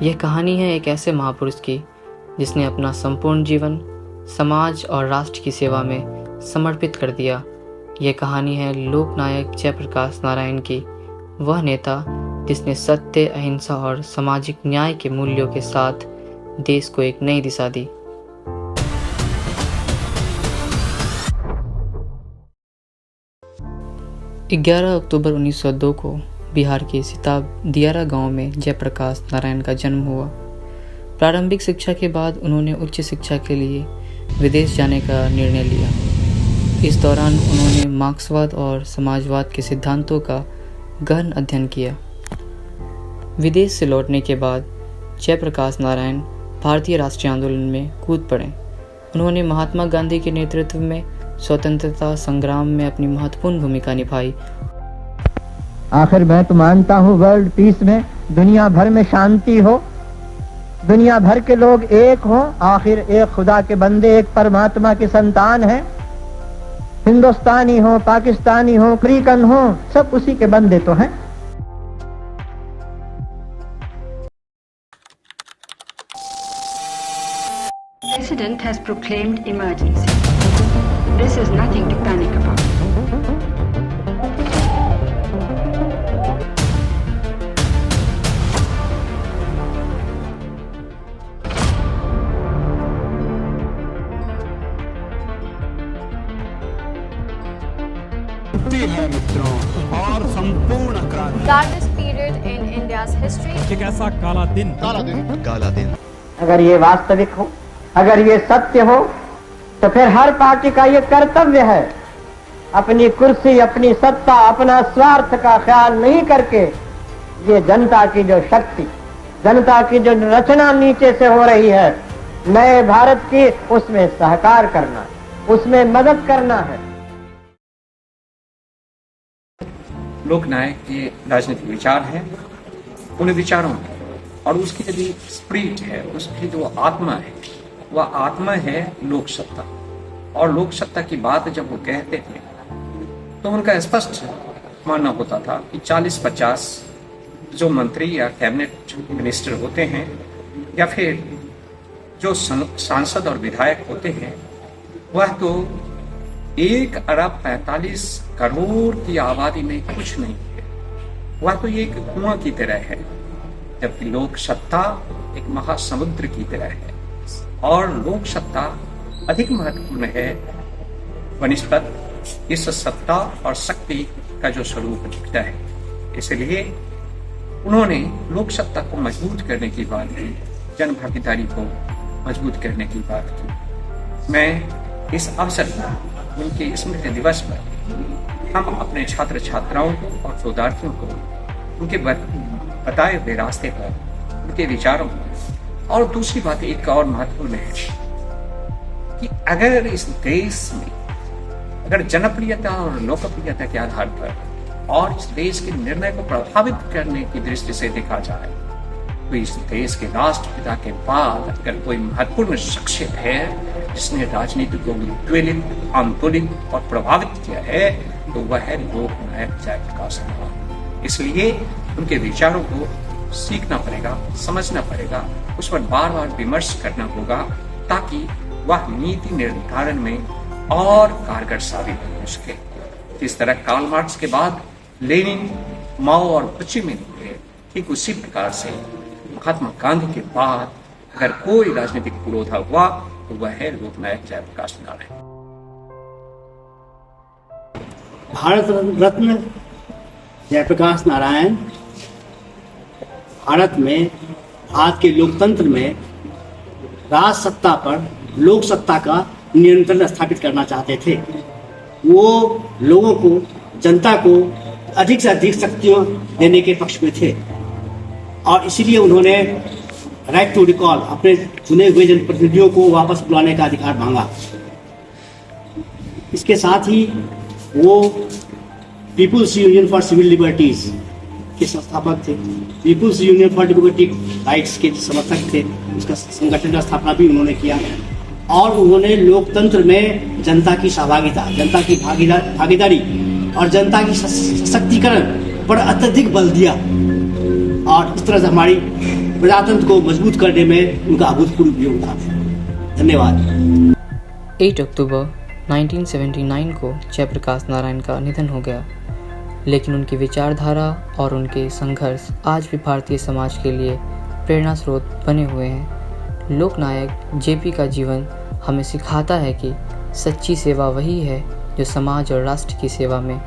यह कहानी है एक ऐसे महापुरुष की जिसने अपना संपूर्ण जीवन समाज और राष्ट्र की सेवा में समर्पित कर दिया। यह कहानी है लोकनायक जयप्रकाश नारायण की, वह नेता जिसने सत्य, अहिंसा और सामाजिक न्याय के मूल्यों के साथ देश को एक नई दिशा दी। ग्यारह अक्टूबर 1902 को बिहार के सिताब दियारा गांव में जयप्रकाश नारायण का जन्म हुआ। प्रारंभिक शिक्षा के बाद उन्होंने उच्च शिक्षा के लिए विदेश जाने का निर्णय लिया। इस दौरान उन्होंने मार्क्सवाद और समाजवाद के सिद्धांतों का गहन अध्ययन किया। विदेश से लौटने के बाद जयप्रकाश नारायण भारतीय राष्ट्रीय आंदोलन में कूद पड़े। उन्होंने महात्मा गांधी के नेतृत्व में स्वतंत्रता संग्राम में अपनी महत्वपूर्ण भूमिका निभाई। आखिर मैं तो मानता हूँ वर्ल्ड पीस में दुनिया भर में शांति हो, दुनिया भर के लोग एक हों। आखिर एक खुदा के बंदे, एक परमात्मा की संतान हैं। हिंदुस्तानी हो, पाकिस्तानी हो, अफ्रीकन हो, सब उसी के बंदे तो हैं। President has proclaimed emergency. This is nothing to panic about. है मित्रों और संपूर्ण क्रांति। Darkest period in India's history. एक ऐसा काला दिन। अगर ये वास्तविक हो, अगर ये सत्य हो, तो फिर हर पार्टी का ये कर्तव्य है अपनी कुर्सी, अपनी सत्ता, अपना स्वार्थ का ख्याल नहीं करके ये जनता की जो शक्ति, जनता की जो रचना नीचे से हो रही है नए भारत की, उसमें सहकार करना, उसमें मदद करना है। लोकनायक के राजनीतिक विचार हैं, उन विचारों और उसकी यदि स्पिरिट है, उसकी जो आत्मा है, वह आत्मा है लोक सत्ता। और लोक सत्ता की बात जब वो कहते थे तो उनका स्पष्ट मानना होता था कि 40-50 जो मंत्री या कैबिनेट मिनिस्टर होते हैं या फिर जो सांसद और विधायक होते हैं, वह तो 1,45,00,00,000 की आबादी में कुछ नहीं है। वह तो एक कुआं की तरह है, जबकि लोक सत्ता एक महासमुद्र की तरह है। और लोक सत्ता अधिक महत्वपूर्ण है बनिस्पत इस सत्ता और शक्ति का जो स्वरूप दिखता है। इसलिए उन्होंने लोक सत्ता को मजबूत करने की बात की, जन भागीदारी को मजबूत करने की बात की। मैं इस अवसर पर उनके स्मृति दिवस पर हम अपने छात्र छात्राओं को और शोधार्थियों को उनके बताए हुए रास्ते पर, उनके विचारों पर, और दूसरी बात एक और महत्वपूर्ण है कि अगर इस देश में अगर जनप्रियता और लोकप्रियता के आधार पर और इस देश के निर्णय को प्रभावित करने की दृष्टि से देखा जाए तो इस देश के राष्ट्रपिता के बाद अगर कोई महत्वपूर्ण शख्सियत है जिसने राजनीति को उद्वेलित, आंदोलित और प्रभावित किया है तो वह है लोकनायक जयप्रकाश नारायण। इसलिए उनके विचारों को सीखना पड़ेगा, समझना पड़ेगा, उस पर बार बार विमर्श करना होगा ताकि वह नीति निर्धारण में और कारगर साबित हो सके। जिस तरह कार्ल मार्क्स के बाद लेनिन, माओ और होचिमिन हुए, ठीक उसी प्रकार से महात्मा गांधी के बाद अगर कोई राजनीतिक पुरोधा हुआ तो वह है लोकनायक जयप्रकाश नारायण। भारत रत्न जयप्रकाश नारायण भारत में, भारत के लोकतंत्र में राज सत्ता पर लोक सत्ता का नियंत्रण स्थापित करना चाहते थे। वो लोगों को, जनता को अधिक से अधिक शक्तियां देने के पक्ष में थे और इसीलिए उन्होंने राइट टू रिकॉल, अपने चुने हुए जनप्रतिनिधियों को वापस बुलाने का अधिकार मांगा। इसके साथ ही वो People's Union for Civil Liberties के संस्थापक थे। People's Union for Democratic Rights के समर्थक थे। उसका संगठन का स्थापना भी उन्होंने किया और उन्होंने लोकतंत्र में जनता की सहभागिता, जनता की भागीदारी और जनता की सशक्तिकरण पर अत्यधिक बल दिया और इस तरह से हमारी प्रजातंत्र को मजबूत करने में उनका अभूतपूर्व योग था। धन्यवाद। 8 अक्टूबर 1979 को जयप्रकाश नारायण का निधन हो गया, लेकिन उनकी विचारधारा और उनके संघर्ष आज भी भारतीय समाज के लिए प्रेरणा स्रोत बने हुए हैं। लोकनायक जेपी का जीवन हमें सिखाता है कि सच्ची सेवा वही है जो समाज और राष्ट्र की सेवा में